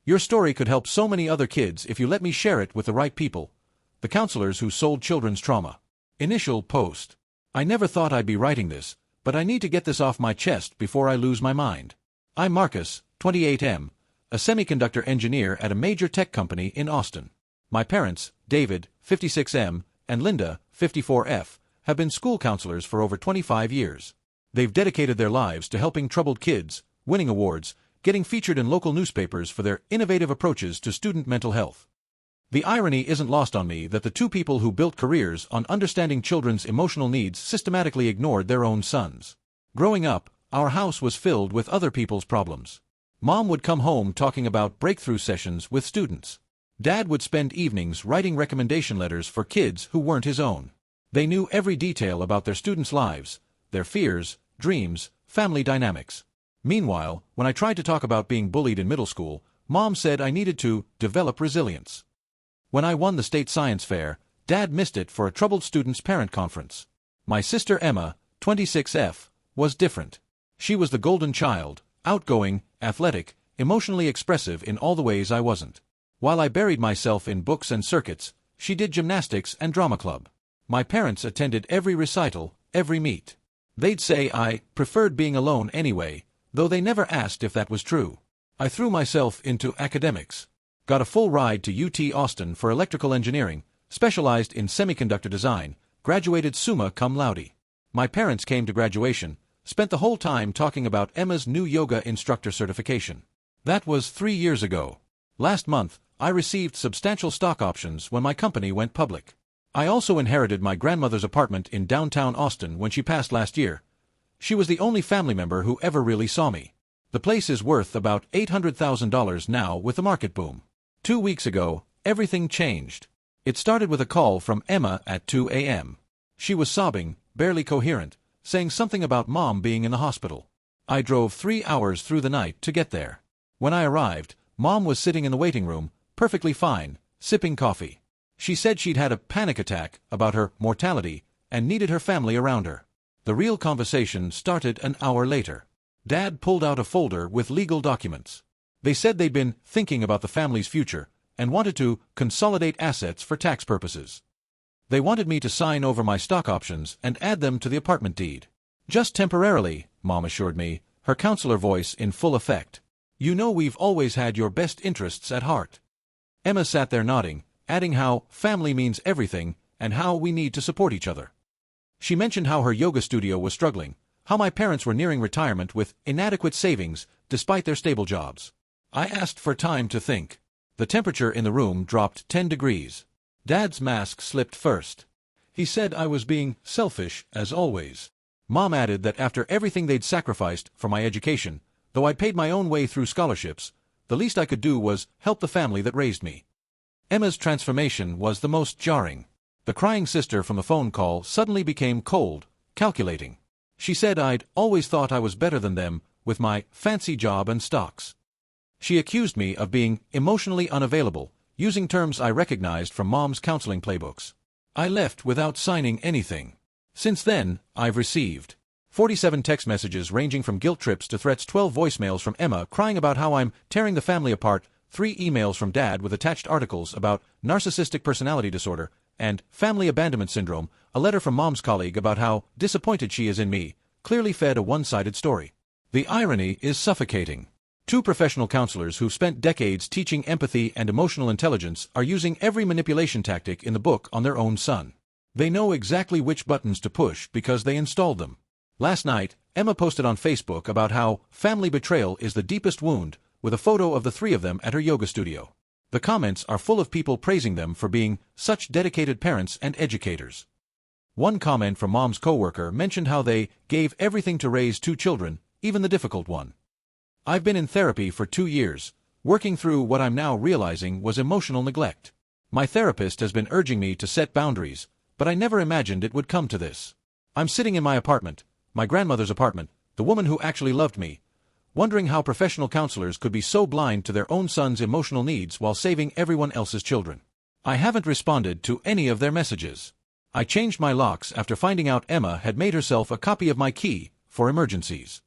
Your story could help so many other kids if you let me share it with the right people, the counselors who sold children's trauma. Initial post. I never thought I'd be writing this, but I need to get this off my chest before I lose my mind. I'm Marcus, 28M, a semiconductor engineer at a major tech company in Austin. My parents, David, 56M, and Linda, 54F, have been school counselors for over 25 years. They've dedicated their lives to helping troubled kids, winning awards, getting featured in local newspapers for their innovative approaches to student mental health. The irony isn't lost on me that the two people who built careers on understanding children's emotional needs systematically ignored their own sons. Growing up, our house was filled with other people's problems. Mom would come home talking about breakthrough sessions with students. Dad would spend evenings writing recommendation letters for kids who weren't his own. They knew every detail about their students' lives, their fears, dreams, family dynamics. Meanwhile, when I tried to talk about being bullied in middle school, Mom said I needed to develop resilience. When I won the state science fair, Dad missed it for a troubled students' parent conference. My sister Emma, 26F, was different. She was the golden child, outgoing, athletic, emotionally expressive in all the ways I wasn't. While I buried myself in books and circuits, she did gymnastics and drama club. My parents attended every recital, every meet. They'd say I preferred being alone anyway, though they never asked if that was true. I threw myself into academics. Got a full ride to UT Austin for electrical engineering, specialized in semiconductor design, graduated summa cum laude. My parents came to graduation, spent the whole time talking about Emma's new yoga instructor certification. That was 3 years ago. Last month, I received substantial stock options when my company went public. I also inherited my grandmother's apartment in downtown Austin when she passed last year. She was the only family member who ever really saw me. The place is worth about $800,000 now with the market boom. 2 weeks ago, everything changed. It started with a call from Emma at 2 a.m. She was sobbing, barely coherent, saying something about Mom being in the hospital. I drove 3 hours through the night to get there. When I arrived, Mom was sitting in the waiting room, perfectly fine, sipping coffee. She said she'd had a panic attack about her mortality and needed her family around her. The real conversation started an hour later. Dad pulled out a folder with legal documents. They said they'd been thinking about the family's future and wanted to consolidate assets for tax purposes. They wanted me to sign over my stock options and add them to the apartment deed. Just temporarily, Mom assured me, her counselor voice in full effect. You know we've always had your best interests at heart. Emma sat there nodding, adding how family means everything and how we need to support each other. She mentioned how her yoga studio was struggling, how my parents were nearing retirement with inadequate savings despite their stable jobs. I asked for time to think. The temperature in the room dropped 10 degrees. Dad's mask slipped first. He said I was being selfish, as always. Mom added that after everything they'd sacrificed for my education, though I'd paid my own way through scholarships, the least I could do was help the family that raised me. Emma's transformation was the most jarring. The crying sister from the phone call suddenly became cold, calculating. She said I'd always thought I was better than them with my fancy job and stocks. She accused me of being emotionally unavailable, using terms I recognized from Mom's counseling playbooks. I left without signing anything. Since then, I've received 47 text messages ranging from guilt trips to threats, 12 voicemails from Emma crying about how I'm tearing the family apart, 3 emails from Dad with attached articles about narcissistic personality disorder and family abandonment syndrome, a letter from Mom's colleague about how disappointed she is in me, clearly fed a one-sided story. The irony is suffocating. 2 professional counselors who've spent decades teaching empathy and emotional intelligence are using every manipulation tactic in the book on their own son. They know exactly which buttons to push because they installed them. Last night, Emma posted on Facebook about how family betrayal is the deepest wound, with a photo of the 3 of them at her yoga studio. The comments are full of people praising them for being such dedicated parents and educators. One comment from Mom's coworker mentioned how they gave everything to raise 2 children, even the difficult one. I've been in therapy for 2 years, working through what I'm now realizing was emotional neglect. My therapist has been urging me to set boundaries, but I never imagined it would come to this. I'm sitting in my apartment, my grandmother's apartment, the woman who actually loved me, wondering how professional counselors could be so blind to their own son's emotional needs while saving everyone else's children. I haven't responded to any of their messages. I changed my locks after finding out Emma had made herself a copy of my key for emergencies.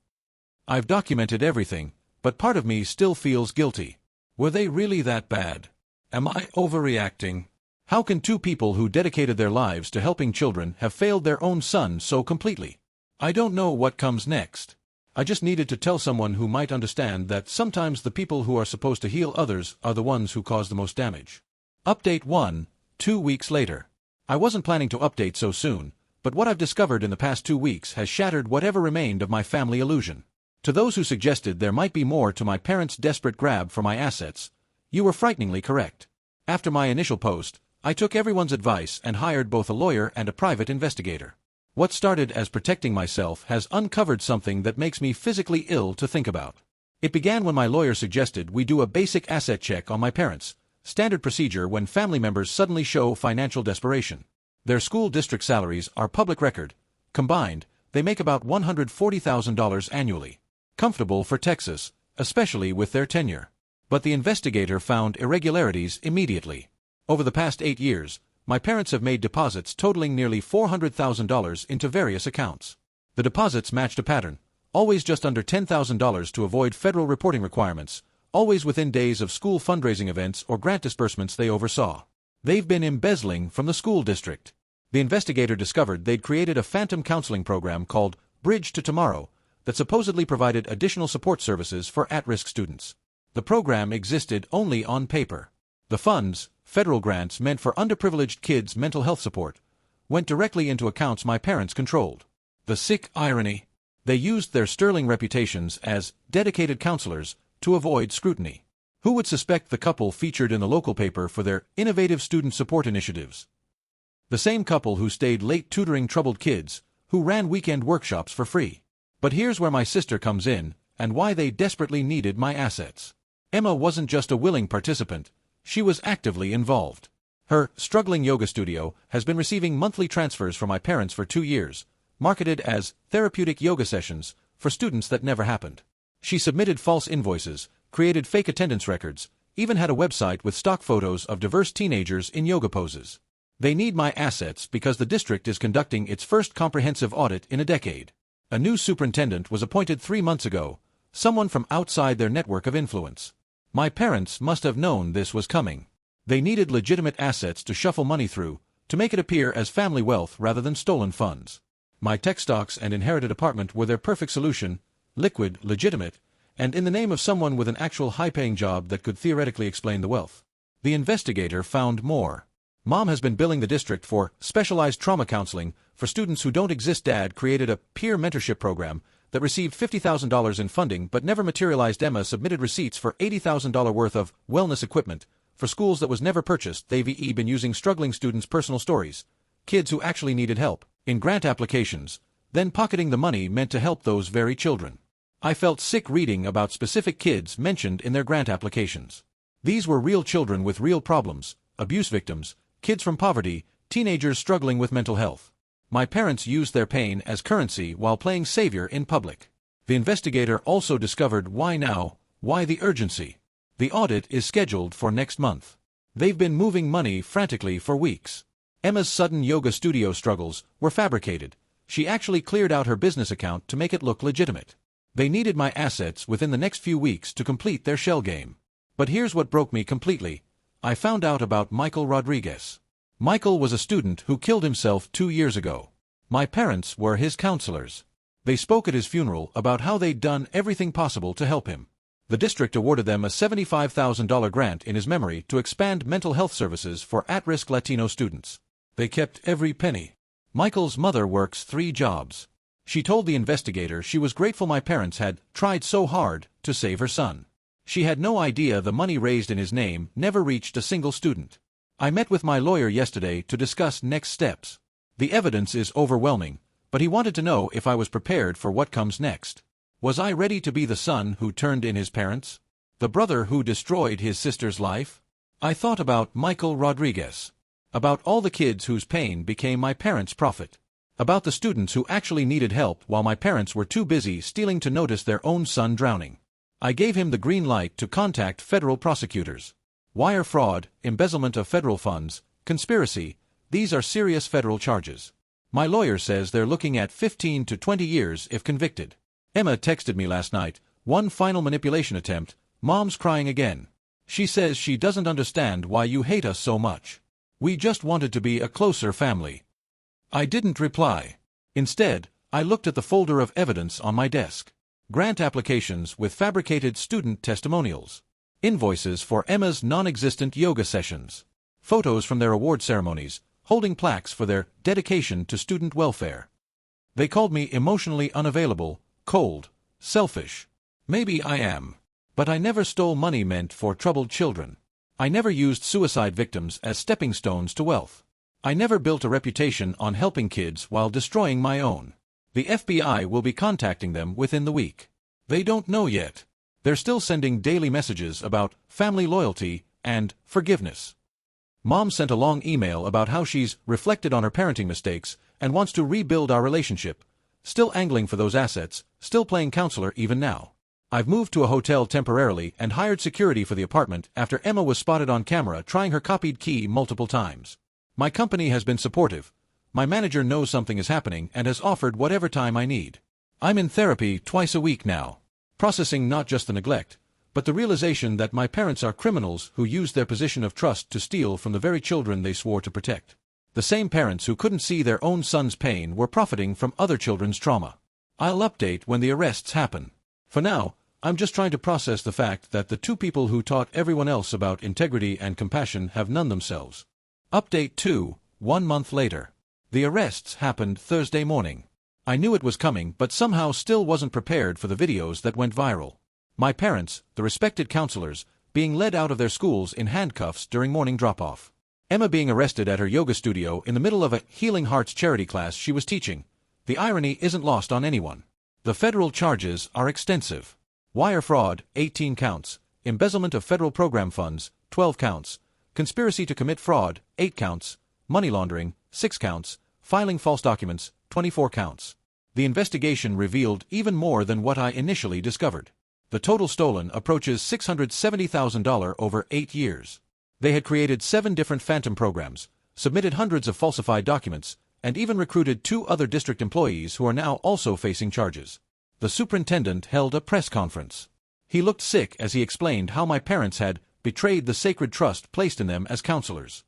I've documented everything, but part of me still feels guilty. Were they really that bad? Am I overreacting? How can two people who dedicated their lives to helping children have failed their own son so completely? I don't know what comes next. I just needed to tell someone who might understand that sometimes the people who are supposed to heal others are the ones who cause the most damage. Update 1, 2 weeks later. I wasn't planning to update so soon, but what I've discovered in the past 2 weeks has shattered whatever remained of my family illusion. To those who suggested there might be more to my parents' desperate grab for my assets, you were frighteningly correct. After my initial post, I took everyone's advice and hired both a lawyer and a private investigator. What started as protecting myself has uncovered something that makes me physically ill to think about. It began when my lawyer suggested we do a basic asset check on my parents, standard procedure when family members suddenly show financial desperation. Their school district salaries are public record. Combined, they make about $140,000 annually. Comfortable for Texas, especially with their tenure. But the investigator found irregularities immediately. Over the past 8 years, my parents have made deposits totaling nearly $400,000 into various accounts. The deposits matched a pattern, always just under $10,000 to avoid federal reporting requirements, always within days of school fundraising events or grant disbursements they oversaw. They've been embezzling from the school district. The investigator discovered they'd created a phantom counseling program called Bridge to Tomorrow that supposedly provided additional support services for at-risk students. The program existed only on paper. The funds, federal grants meant for underprivileged kids' mental health support, went directly into accounts my parents controlled. The sick irony. They used their sterling reputations as dedicated counselors to avoid scrutiny. Who would suspect the couple featured in the local paper for their innovative student support initiatives? The same couple who stayed late tutoring troubled kids, who ran weekend workshops for free. But here's where my sister comes in, and why they desperately needed my assets. Emma wasn't just a willing participant, she was actively involved. Her struggling yoga studio has been receiving monthly transfers from my parents for 2 years, marketed as therapeutic yoga sessions for students that never happened. She submitted false invoices, created fake attendance records, even had a website with stock photos of diverse teenagers in yoga poses. They need my assets because the district is conducting its first comprehensive audit in a decade. A new superintendent was appointed 3 months ago, someone from outside their network of influence. My parents must have known this was coming. They needed legitimate assets to shuffle money through, to make it appear as family wealth rather than stolen funds. My tech stocks and inherited apartment were their perfect solution, liquid, legitimate, and in the name of someone with an actual high-paying job that could theoretically explain the wealth. The investigator found more. Mom has been billing the district for specialized trauma counseling for students who don't exist. Dad created a peer mentorship program that received $50,000 in funding but never materialized. Emma submitted receipts for $80,000 worth of wellness equipment for schools that was never purchased. They've been using struggling students' personal stories, kids who actually needed help, in grant applications, then pocketing the money meant to help those very children. I felt sick reading about specific kids mentioned in their grant applications. These were real children with real problems, abuse victims, kids from poverty, teenagers struggling with mental health. My parents used their pain as currency while playing savior in public. The investigator also discovered why now, why the urgency. The audit is scheduled for next month. They've been moving money frantically for weeks. Emma's sudden yoga studio struggles were fabricated. She actually cleared out her business account to make it look legitimate. They needed my assets within the next few weeks to complete their shell game. But here's what broke me completely. I found out about Michael Rodriguez. Michael was a student who killed himself 2 years ago. My parents were his counselors. They spoke at his funeral about how they'd done everything possible to help him. The district awarded them a $75,000 grant in his memory to expand mental health services for at-risk Latino students. They kept every penny. Michael's mother works 3 jobs. She told the investigator she was grateful my parents had tried so hard to save her son. She had no idea the money raised in his name never reached a single student. I met with my lawyer yesterday to discuss next steps. The evidence is overwhelming, but he wanted to know if I was prepared for what comes next. Was I ready to be the son who turned in his parents? The brother who destroyed his sister's life? I thought about Michael Rodriguez. About all the kids whose pain became my parents' profit. About the students who actually needed help while my parents were too busy stealing to notice their own son drowning. I gave him the green light to contact federal prosecutors. Wire fraud, embezzlement of federal funds, conspiracy, these are serious federal charges. My lawyer says they're looking at 15 to 20 years if convicted. Emma texted me last night, one final manipulation attempt, mom's crying again. She says she doesn't understand why you hate us so much. We just wanted to be a closer family. I didn't reply. Instead, I looked at the folder of evidence on my desk. Grant applications with fabricated student testimonials. Invoices for Emma's non-existent yoga sessions. Photos from their award ceremonies, holding plaques for their dedication to student welfare. They called me emotionally unavailable, cold, selfish. Maybe I am. But I never stole money meant for troubled children. I never used suicide victims as stepping stones to wealth. I never built a reputation on helping kids while destroying my own. The FBI will be contacting them within the week. They don't know yet. They're still sending daily messages about family loyalty and forgiveness. Mom sent a long email about how she's reflected on her parenting mistakes and wants to rebuild our relationship, still angling for those assets, still playing counselor even now. I've moved to a hotel temporarily and hired security for the apartment after Emma was spotted on camera trying her copied key multiple times. My company has been supportive. My manager knows something is happening and has offered whatever time I need. I'm in therapy twice a week now, processing not just the neglect, but the realization that my parents are criminals who used their position of trust to steal from the very children they swore to protect. The same parents who couldn't see their own son's pain were profiting from other children's trauma. I'll update when the arrests happen. For now, I'm just trying to process the fact that the two people who taught everyone else about integrity and compassion have none themselves. Update 2, 1 month later. The arrests happened Thursday morning. I knew it was coming but somehow still wasn't prepared for the videos that went viral. My parents, the respected counselors, being led out of their schools in handcuffs during morning drop-off. Emma being arrested at her yoga studio in the middle of a Healing Hearts charity class she was teaching. The irony isn't lost on anyone. The federal charges are extensive. Wire fraud, 18 counts. Embezzlement of federal program funds, 12 counts. Conspiracy to commit fraud, 8 counts. Money laundering, 6 counts. Filing false documents, 24 counts. The investigation revealed even more than what I initially discovered. The total stolen approaches $670,000 over 8 years. They had created 7 different phantom programs, submitted hundreds of falsified documents, and even recruited 2 other district employees who are now also facing charges. The superintendent held a press conference. He looked sick as he explained how my parents had betrayed the sacred trust placed in them as counselors.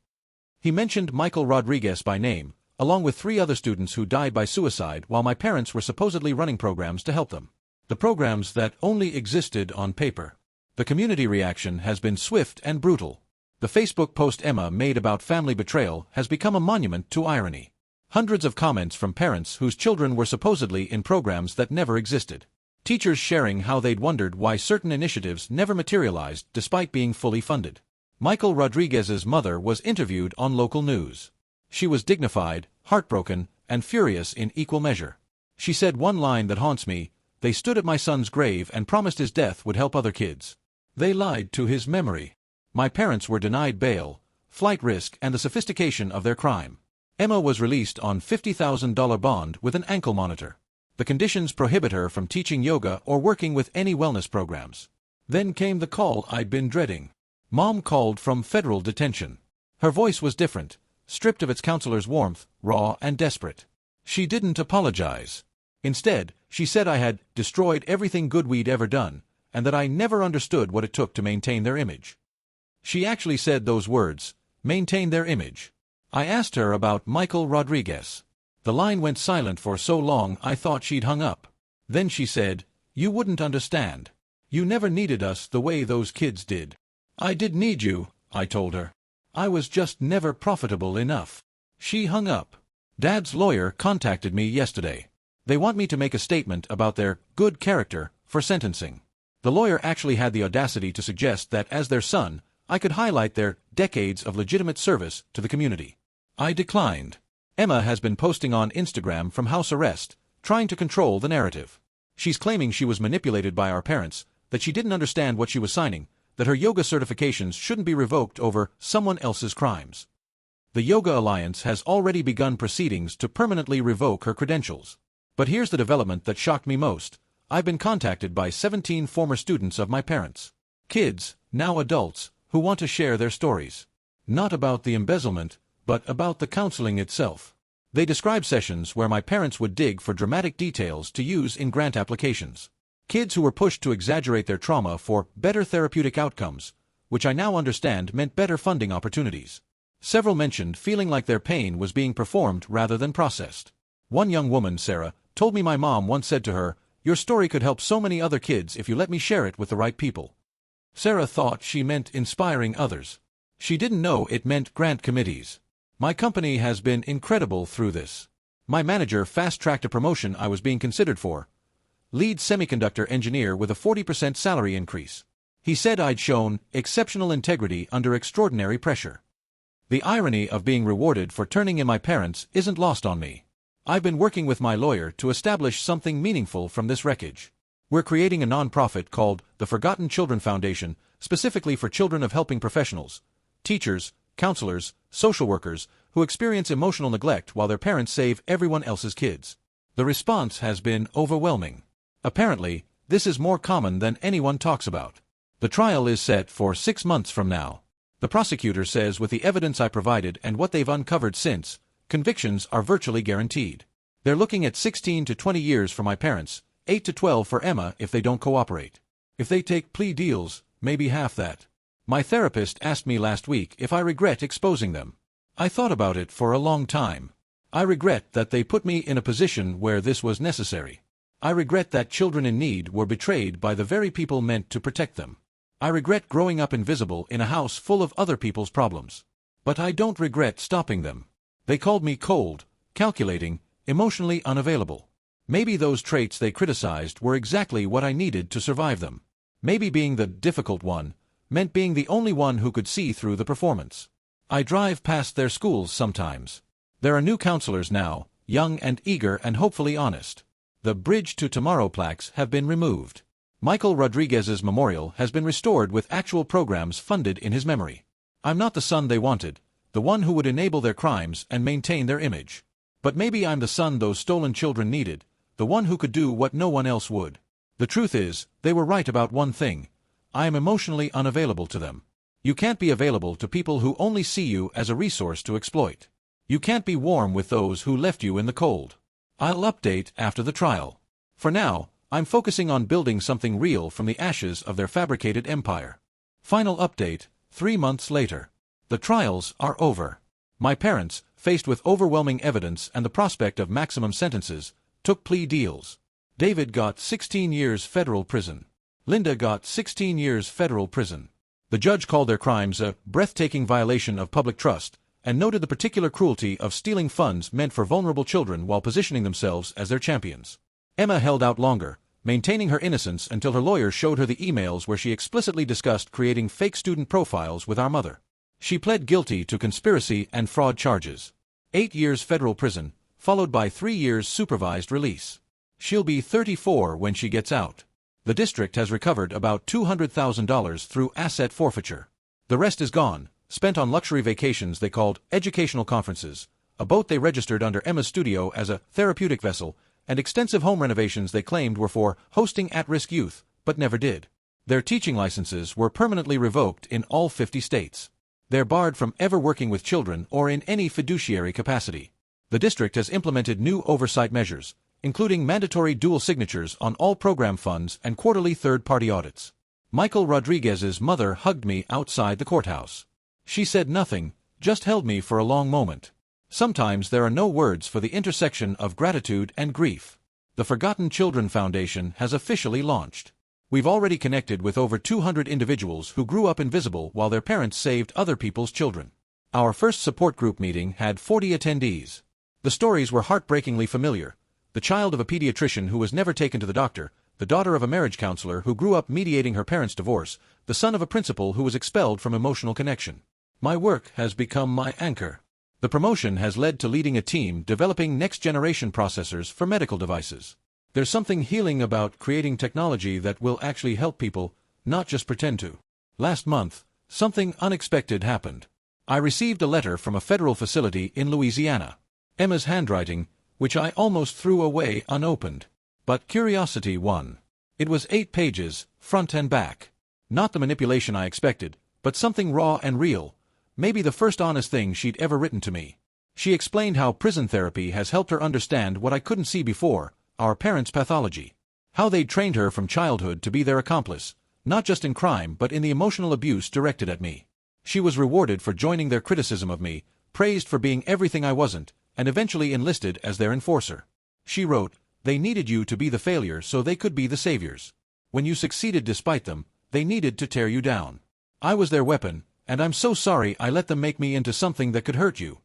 He mentioned Michael Rodriguez by name, along with 3 other students who died by suicide while my parents were supposedly running programs to help them. The programs that only existed on paper. The community reaction has been swift and brutal. The Facebook post Emma made about family betrayal has become a monument to irony. Hundreds of comments from parents whose children were supposedly in programs that never existed. Teachers sharing how they'd wondered why certain initiatives never materialized despite being fully funded. Michael Rodriguez's mother was interviewed on local news. She was dignified, heartbroken, and furious in equal measure. She said one line that haunts me: "They stood at my son's grave and promised his death would help other kids. They lied to his memory." My parents were denied bail, flight risk, and the sophistication of their crime. Emma was released on $50,000 bond with an ankle monitor. The conditions prohibit her from teaching yoga or working with any wellness programs. Then came the call I'd been dreading. Mom called from federal detention. Her voice was different, stripped of its counselor's warmth, raw and desperate. She didn't apologize. Instead, she said I had destroyed everything good we'd ever done, and that I never understood what it took to maintain their image. She actually said those words, maintain their image. I asked her about Michael Rodriguez. The line went silent for so long I thought she'd hung up. Then she said, "You wouldn't understand. You never needed us the way those kids did." "I did need you," I told her. "I was just never profitable enough." She hung up. Dad's lawyer contacted me yesterday. They want me to make a statement about their good character for sentencing. The lawyer actually had the audacity to suggest that as their son, I could highlight their decades of legitimate service to the community. I declined. Emma has been posting on Instagram from house arrest, trying to control the narrative. She's claiming she was manipulated by our parents, that she didn't understand what she was signing, that her yoga certifications shouldn't be revoked over someone else's crimes. The Yoga Alliance has already begun proceedings to permanently revoke her credentials. But here's the development that shocked me most. I've been contacted by 17 former students of my parents. Kids, now adults, who want to share their stories. Not about the embezzlement, but about the counseling itself. They describe sessions where my parents would dig for dramatic details to use in grant applications. Kids who were pushed to exaggerate their trauma for better therapeutic outcomes, which I now understand meant better funding opportunities. Several mentioned feeling like their pain was being performed rather than processed. One young woman, Sarah, told me my mom once said to her, "Your story could help so many other kids if you let me share it with the right people." Sarah thought she meant inspiring others. She didn't know it meant grant committees. My company has been incredible through this. My manager fast-tracked a promotion I was being considered for. Lead semiconductor engineer with a 40% salary increase. He said I'd shown exceptional integrity under extraordinary pressure. The irony of being rewarded for turning in my parents isn't lost on me. I've been working with my lawyer to establish something meaningful from this wreckage. We're creating a non-profit called the Forgotten Children Foundation, specifically for children of helping professionals, teachers, counselors, social workers, who experience emotional neglect while their parents save everyone else's kids. The response has been overwhelming. Apparently, this is more common than anyone talks about. The trial is set for 6 months from now. The prosecutor says with the evidence I provided and what they've uncovered since, convictions are virtually guaranteed. They're looking at 16 to 20 years for my parents, 8 to 12 for Emma if they don't cooperate. If they take plea deals, maybe half that. My therapist asked me last week if I regret exposing them. I thought about it for a long time. I regret that they put me in a position where this was necessary. I regret that children in need were betrayed by the very people meant to protect them. I regret growing up invisible in a house full of other people's problems. But I don't regret stopping them. They called me cold, calculating, emotionally unavailable. Maybe those traits they criticized were exactly what I needed to survive them. Maybe being the difficult one meant being the only one who could see through the performance. I drive past their schools sometimes. There are new counselors now, young and eager and hopefully honest. The Bridge to Tomorrow plaques have been removed. Michael Rodriguez's memorial has been restored with actual programs funded in his memory. I'm not the son they wanted, the one who would enable their crimes and maintain their image. But maybe I'm the son those stolen children needed, the one who could do what no one else would. The truth is, they were right about one thing. I am emotionally unavailable to them. You can't be available to people who only see you as a resource to exploit. You can't be warm with those who left you in the cold. I'll update after the trial. For now, I'm focusing on building something real from the ashes of their fabricated empire. Final update, 3 months later. The trials are over. My parents, faced with overwhelming evidence and the prospect of maximum sentences, took plea deals. David got 16 years federal prison. Linda got 16 years federal prison. The judge called their crimes a breathtaking violation of public trust, and noted the particular cruelty of stealing funds meant for vulnerable children while positioning themselves as their champions. Emma held out longer, maintaining her innocence until her lawyer showed her the emails where she explicitly discussed creating fake student profiles with our mother. She pled guilty to conspiracy and fraud charges. 8 years federal prison, followed by 3 years supervised release. She'll be 34 when she gets out. The district has recovered about $200,000 through asset forfeiture. The rest is gone, spent on luxury vacations they called educational conferences, a boat they registered under Emma's studio as a therapeutic vessel, and extensive home renovations they claimed were for hosting at-risk youth, but never did. Their teaching licenses were permanently revoked in all 50 states. They're barred from ever working with children or in any fiduciary capacity. The district has implemented new oversight measures, including mandatory dual signatures on all program funds and quarterly third-party audits. Michael Rodriguez's mother hugged me outside the courthouse. She said nothing, just held me for a long moment. Sometimes there are no words for the intersection of gratitude and grief. The Forgotten Children Foundation has officially launched. We've already connected with over 200 individuals who grew up invisible while their parents saved other people's children. Our first support group meeting had 40 attendees. The stories were heartbreakingly familiar. The child of a pediatrician who was never taken to the doctor, the daughter of a marriage counselor who grew up mediating her parents' divorce, the son of a principal who was expelled from emotional connection. My work has become my anchor. The promotion has led to leading a team developing next-generation processors for medical devices. There's something healing about creating technology that will actually help people, not just pretend to. Last month, something unexpected happened. I received a letter from a federal facility in Louisiana. Emma's handwriting, which I almost threw away unopened. But curiosity won. It was 8 pages, front and back. Not the manipulation I expected, but something raw and real, maybe the first honest thing she'd ever written to me. She explained how prison therapy has helped her understand what I couldn't see before, our parents' pathology. How they'd trained her from childhood to be their accomplice, Not just in crime but in the emotional abuse directed at me. She was rewarded for joining their criticism of me, praised for being everything I wasn't, and eventually enlisted as their enforcer. She wrote, "They needed you to be the failure so they could be the saviors. When you succeeded despite them, they needed to tear you down. I was their weapon, and I'm so sorry I let them make me into something that could hurt you."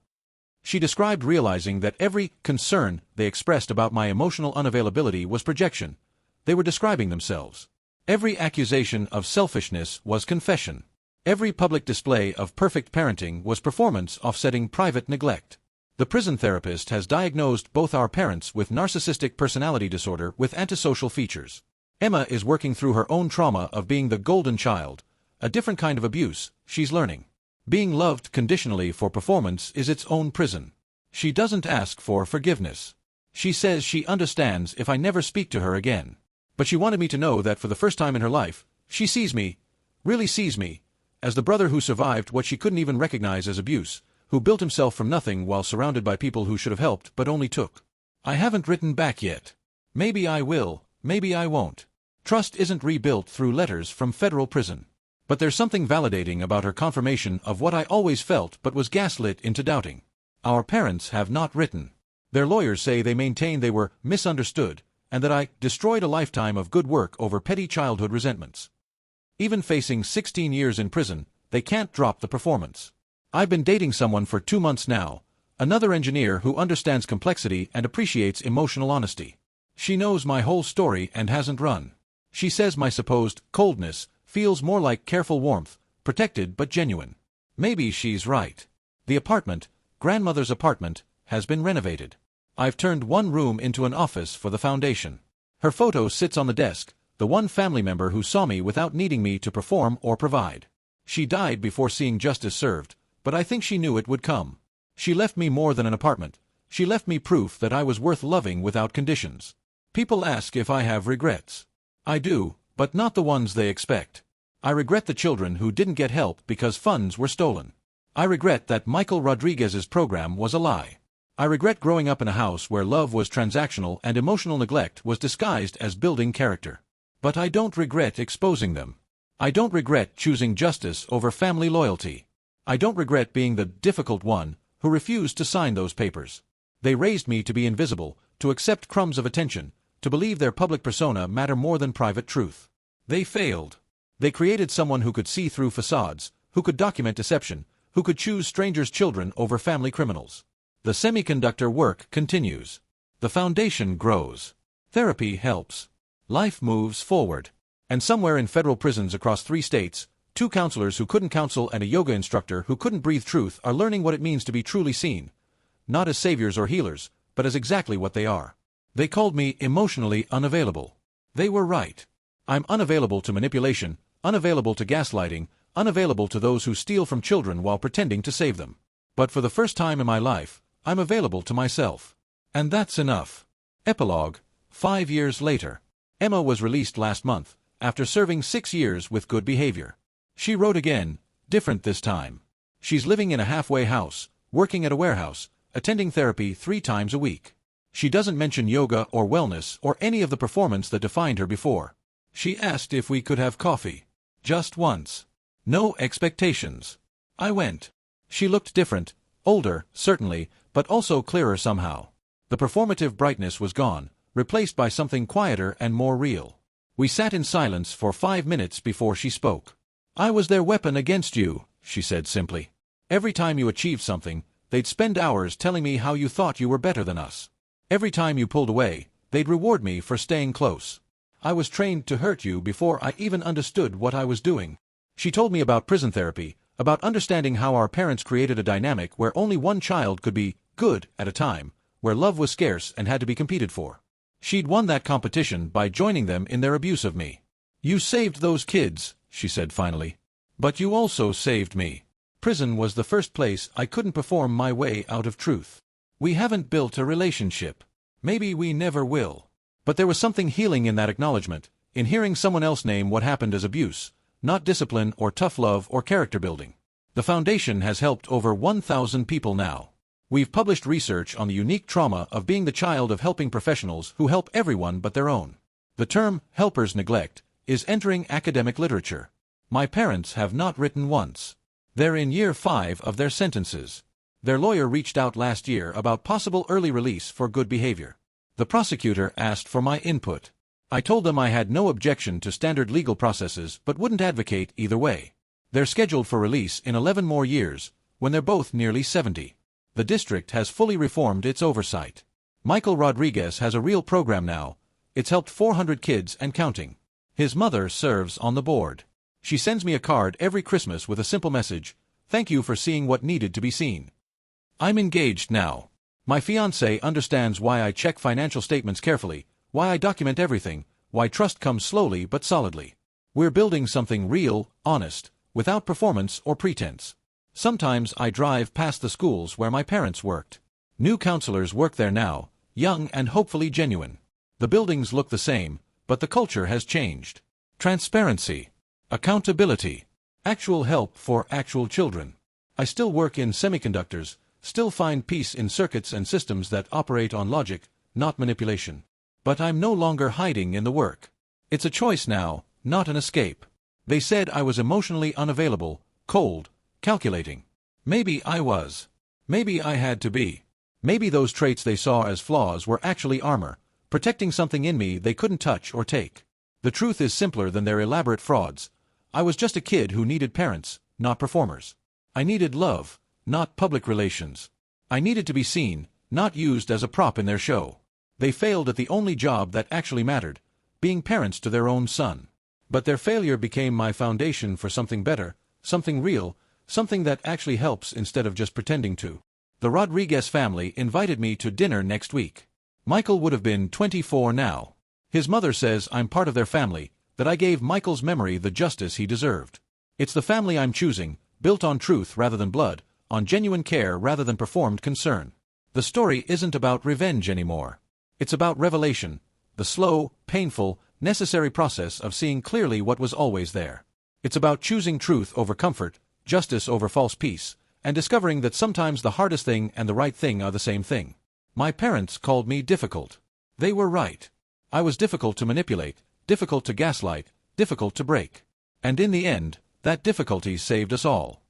She described realizing that every concern they expressed about my emotional unavailability was projection. They were describing themselves. Every accusation of selfishness was confession. Every public display of perfect parenting was performance offsetting private neglect. The prison therapist has diagnosed both our parents with narcissistic personality disorder with antisocial features. Emma is working through her own trauma of being the golden child, a different kind of abuse she's learning. Being loved conditionally for performance is its own prison. She doesn't ask for forgiveness. She says she understands if I never speak to her again. But she wanted me to know that for the first time in her life, she sees me, really sees me, as the brother who survived what she couldn't even recognize as abuse, who built himself from nothing while surrounded by people who should have helped but only took. I haven't written back yet. Maybe I will, maybe I won't. Trust isn't rebuilt through letters from federal prison. But there's something validating about her confirmation of what I always felt but was gaslit into doubting. Our parents have not written. Their lawyers say they maintain they were misunderstood, and that I destroyed a lifetime of good work over petty childhood resentments. Even facing 16 years in prison, they can't drop the performance. I've been dating someone for 2 months now, another engineer who understands complexity and appreciates emotional honesty. She knows my whole story and hasn't run. She says my supposed coldness feels more like careful warmth, protected but genuine. Maybe she's right. The apartment, grandmother's apartment, has been renovated. I've turned one room into an office for the foundation. Her photo sits on the desk, the one family member who saw me without needing me to perform or provide. She died before seeing justice served, but I think she knew it would come. She left me more than an apartment. She left me proof that I was worth loving without conditions. People ask if I have regrets. I do, but not the ones they expect. I regret the children who didn't get help because funds were stolen. I regret that Michael Rodriguez's program was a lie. I regret growing up in a house where love was transactional and emotional neglect was disguised as building character. But I don't regret exposing them. I don't regret choosing justice over family loyalty. I don't regret being the difficult one who refused to sign those papers. They raised me to be invisible, to accept crumbs of attention, to believe their public persona matter more than private truth. They failed. They created someone who could see through facades, who could document deception, who could choose strangers' children over family criminals. The semiconductor work continues. The foundation grows. Therapy helps. Life moves forward. And somewhere in federal prisons across 3 states, 2 counselors who couldn't counsel and a yoga instructor who couldn't breathe truth are learning what it means to be truly seen. Not as saviors or healers, but as exactly what they are. They called me emotionally unavailable. They were right. I'm unavailable to manipulation, unavailable to gaslighting, unavailable to those who steal from children while pretending to save them. But for the first time in my life, I'm available to myself. And that's enough. Epilogue, 5 years later. Emma was released last month, after serving 6 years with good behavior. She wrote again, different this time. She's living in a halfway house, working at a warehouse, attending therapy 3 times a week. She doesn't mention yoga or wellness or any of the performance that defined her before. She asked if we could have coffee. Just once. No expectations. I went. She looked different, older, certainly, but also clearer somehow. The performative brightness was gone, replaced by something quieter and more real. We sat in silence for 5 minutes before she spoke. I was their weapon against you, she said simply. Every time you achieved something, they'd spend hours telling me how you thought you were better than us. Every time you pulled away, they'd reward me for staying close. I was trained to hurt you before I even understood what I was doing. She told me about prison therapy, about understanding how our parents created a dynamic where only one child could be good at a time, where love was scarce and had to be competed for. She'd won that competition by joining them in their abuse of me. You saved those kids, she said finally. But you also saved me. Prison was the first place I couldn't perform my way out of truth. We haven't built a relationship. Maybe we never will. But there was something healing in that acknowledgement, in hearing someone else name what happened as abuse, not discipline or tough love or character building. The foundation has helped over 1,000 people now. We've published research on the unique trauma of being the child of helping professionals who help everyone but their own. The term helper's neglect is entering academic literature. My parents have not written once. They're in year 5 of their sentences. Their lawyer reached out last year about possible early release for good behavior. The prosecutor asked for my input. I told them I had no objection to standard legal processes but wouldn't advocate either way. They're scheduled for release in 11 more years, when they're both nearly 70. The district has fully reformed its oversight. Michael Rodriguez has a real program now. It's helped 400 kids and counting. His mother serves on the board. She sends me a card every Christmas with a simple message, "Thank you for seeing what needed to be seen." I'm engaged now. My fiancé understands why I check financial statements carefully, why I document everything, why trust comes slowly but solidly. We're building something real, honest, without performance or pretense. Sometimes I drive past the schools where my parents worked. New counselors work there now, young and hopefully genuine. The buildings look the same, but the culture has changed. Transparency. Accountability. Actual help for actual children. I still work in semiconductors, still find peace in circuits and systems that operate on logic, not manipulation. But I'm no longer hiding in the work. It's a choice now, not an escape. They said I was emotionally unavailable, cold, calculating. Maybe I was. Maybe I had to be. Maybe those traits they saw as flaws were actually armor, protecting something in me they couldn't touch or take. The truth is simpler than their elaborate frauds. I was just a kid who needed parents, not performers. I needed love, not public relations. I needed to be seen, not used as a prop in their show. They failed at the only job that actually mattered, being parents to their own son. But their failure became my foundation for something better, something real, something that actually helps instead of just pretending to. The Rodriguez family invited me to dinner next week. Michael would have been 24 now. His mother says I'm part of their family, that I gave Michael's memory the justice he deserved. It's the family I'm choosing, built on truth rather than blood, on genuine care rather than performed concern. The story isn't about revenge anymore. It's about revelation, the slow, painful, necessary process of seeing clearly what was always there. It's about choosing truth over comfort, justice over false peace, and discovering that sometimes the hardest thing and the right thing are the same thing. My parents called me difficult. They were right. I was difficult to manipulate, difficult to gaslight, difficult to break. And in the end, that difficulty saved us all.